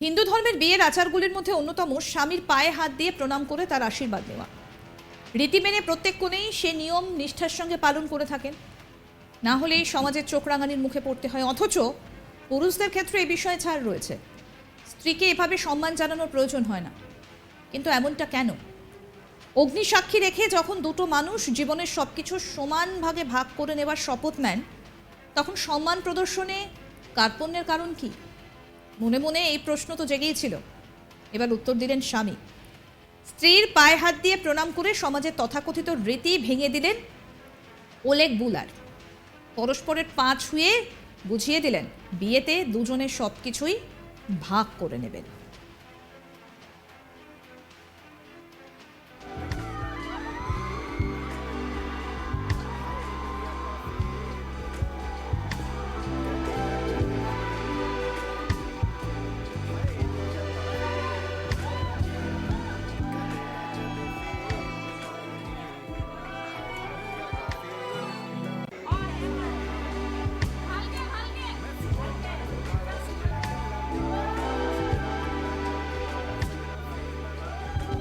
হিন্দু ধর্মের বিয়ের আচারগুলির মধ্যে অন্যতম স্বামীর পায়ে হাত দিয়ে প্রণাম করে তার আশীর্বাদ নেওয়া। রীতি মেনে প্রত্যেক কোণেই সে নিয়ম নিষ্ঠার সঙ্গে পালন করে থাকেন, না হলেই সমাজের চোখ রাঙানির মুখে পড়তে হয়। অথচ পুরুষদের ক্ষেত্রে এই বিষয়ে ছাড় রয়েছে, স্ত্রীকে এভাবে সম্মান জানানোর প্রয়োজন হয় না। কিন্তু এমনটা কেন? অগ্নিসাক্ষী রেখে যখন দুটো মানুষ জীবনের সব কিছু সমান ভাগে ভাগ করে নেবার শপথ নেন, তখন সম্মান প্রদর্শনে কার্পণ্যের কারণ কি? মনে মনে এই প্রশ্ন তো জেগেই ছিল। এবার উত্তর দিলেন স্বামী। স্ত্রীর পায়ে হাত দিয়ে প্রণাম করে সমাজের তথাকথিত রীতি ভেঙে দিলেন ওলেগ বুলার। পরস্পরের পা ছুঁয়ে বুঝিয়ে দিলেন বিয়েতে দুজনে সব কিছুই ভাগ করে নেবেন।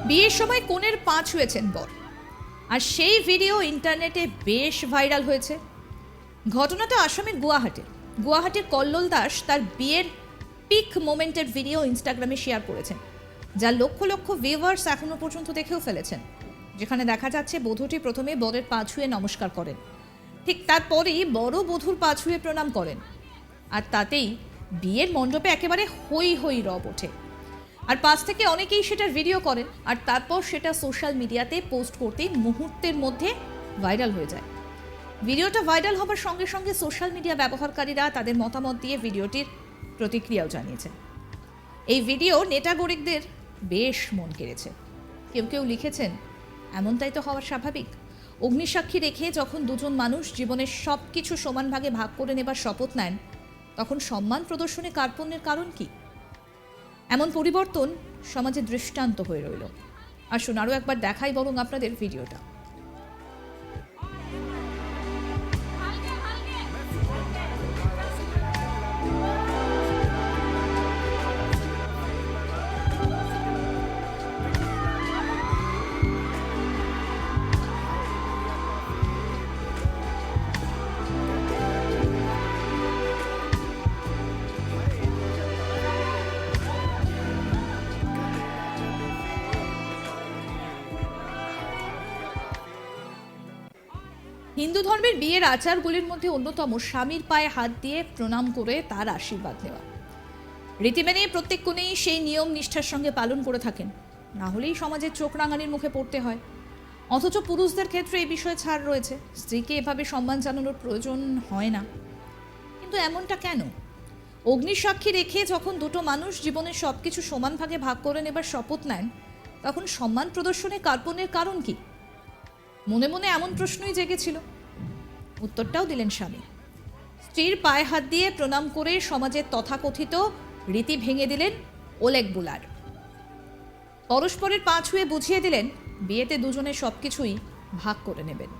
বিয়ের সময় কনের পা ছুঁয়েছেন বর, আর সেই ভিডিও ইন্টারনেটে বেশ ভাইরাল হয়েছে। ঘটনাটা আসামের গুয়াহাটির কল্লোল দাস তার বিয়ের পিক মোমেন্টের ভিডিও ইনস্টাগ্রামে শেয়ার করেছেন, যা লক্ষ লক্ষ ভিউয়ার্স এখনো পর্যন্ত দেখেও ফেলেছেন। যেখানে দেখা যাচ্ছে বধূটি প্রথমে বরের পা ছুঁয়ে নমস্কার করেন, ঠিক তারপরেই বড় বধূর পা ছুঁয়ে প্রণাম করেন, আর তাতেই বিয়ের মণ্ডপে একেবারে হই হই রব ওঠে। আর পাশ থেকে অনেকেই সেটার ভিডিও করেন, আর তারপর সেটা সোশ্যাল মিডিয়াতে পোস্ট করতেই মুহূর্তের মধ্যে ভাইরাল হয়ে যায়। ভিডিওটা ভাইরাল হবার সঙ্গে সঙ্গে সোশ্যাল মিডিয়া ব্যবহারকারীরা তাদের মতামত দিয়ে ভিডিওটির প্রতিক্রিয়াও জানিয়েছেন। এই ভিডিও নেটাগরিকদের বেশ মন কেড়েছে। কেউ কেউ লিখেছেন, এমনটাই তো হওয়া স্বাভাবিক। অগ্নিসাক্ষী রেখে যখন দুজন মানুষ জীবনের সব কিছু সমান ভাগে ভাগ করে নেবার শপথ নেন, তখন সম্মান প্রদর্শনে কার্পণ্যের কারণ কি? এমন পরিবর্তন সমাজে দৃষ্টান্ত হয়ে রইল। আসুন আরও একবার দেখাই বরং আপনাদের ভিডিওটা। হিন্দু ধর্মের বিয়ের আচারগুলির মধ্যে অন্যতম স্বামীর পায়ে হাত দিয়ে প্রণাম করে তার আশীর্বাদ নেওয়া। রীতি মেনে প্রত্যেক কোণেই সেই নিয়ম নিষ্ঠার সঙ্গে পালন করে থাকেন, না হলেই সমাজের চোখ রাঙানির মুখে পড়তে হয়। অথচ পুরুষদের ক্ষেত্রে এই বিষয়ে ছাড় রয়েছে, স্ত্রীকে এভাবে সম্মান জানানোর প্রয়োজন হয় না। কিন্তু এমনটা কেন? অগ্নিসাক্ষী রেখে যখন দুটো মানুষ জীবনের সব কিছু সমান ভাগে ভাগ করে নেবার শপথ নেন, তখন সম্মান প্রদর্শনে কার্পণ্যের কারণ কি? মনে মনে এমন প্রশ্নই জেগেছিল। উত্তরটাও দিলেন স্বামী। স্ত্রীর পায়ে হাত দিয়ে প্রণাম করে সমাজের তথাকথিত রীতি ভেঙে দিলেন ওলেগ বুলার। পরস্পরের পা ছুঁয়ে বুঝিয়ে দিলেন বিয়েতে দুজনে সবকিছুই ভাগ করে নেবেন।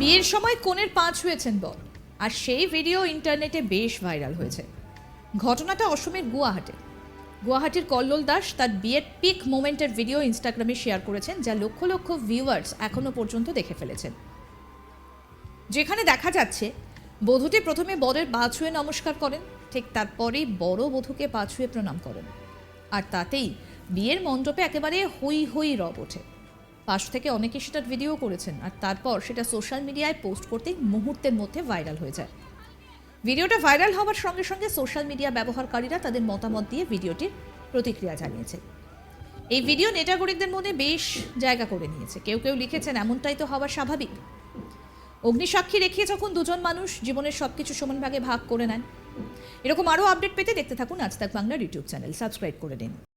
বিয়ের সময় কনের পা ছুঁয়েছেন বর, আর সেই ভিডিও ইন্টারনেটে বেশ ভাইরাল হয়েছে। ঘটনাটা অসমের গুয়াহাটির কল্লোল দাস তার বিয়ের পিক মোমেন্টের ভিডিও ইনস্টাগ্রামে শেয়ার করেছেন, যা লক্ষ লক্ষ ভিউয়ার্স এখনো পর্যন্ত দেখে ফেলেছেন। যেখানে দেখা যাচ্ছে বধূটি প্রথমে বরের পা ছুঁয়ে নমস্কার করেন, ঠিক তারপরেই বড় বধূকে পা ছুঁয়ে প্রণাম করেন, আর তাতেই বিয়ের মণ্ডপে একেবারে হই হই রব ওঠে। পাশ থেকে অনেকে সেটার ভিডিও করেছেন, আর তারপর সেটা সোশ্যাল মিডিয়ায় পোস্ট করতেই মুহূর্তের মধ্যে ভাইরাল হয়ে যায়। ভিডিওটা ভাইরাল হওয়ার সঙ্গে সঙ্গে সোশ্যাল মিডিয়া ব্যবহারকারীরা তাদের মতামত দিয়ে ভিডিওটির প্রতিক্রিয়া জানিয়েছে। এই ভিডিও নেটাগরিকদের মধ্যে বেশ জায়গা করে নিয়েছে। কেউ কেউ লিখেছেন, এমনটাই তো হওয়া স্বাভাবিক। অগ্নিসাক্ষী রেখে যখন দুজন মানুষ জীবনের সবকিছু সমান ভাগে ভাগ করে নেন, এরকম আরও আপডেট পেতে দেখতে থাকুন আজ তাক বাংলার ইউটিউব চ্যানেল, সাবস্ক্রাইব করে দিন।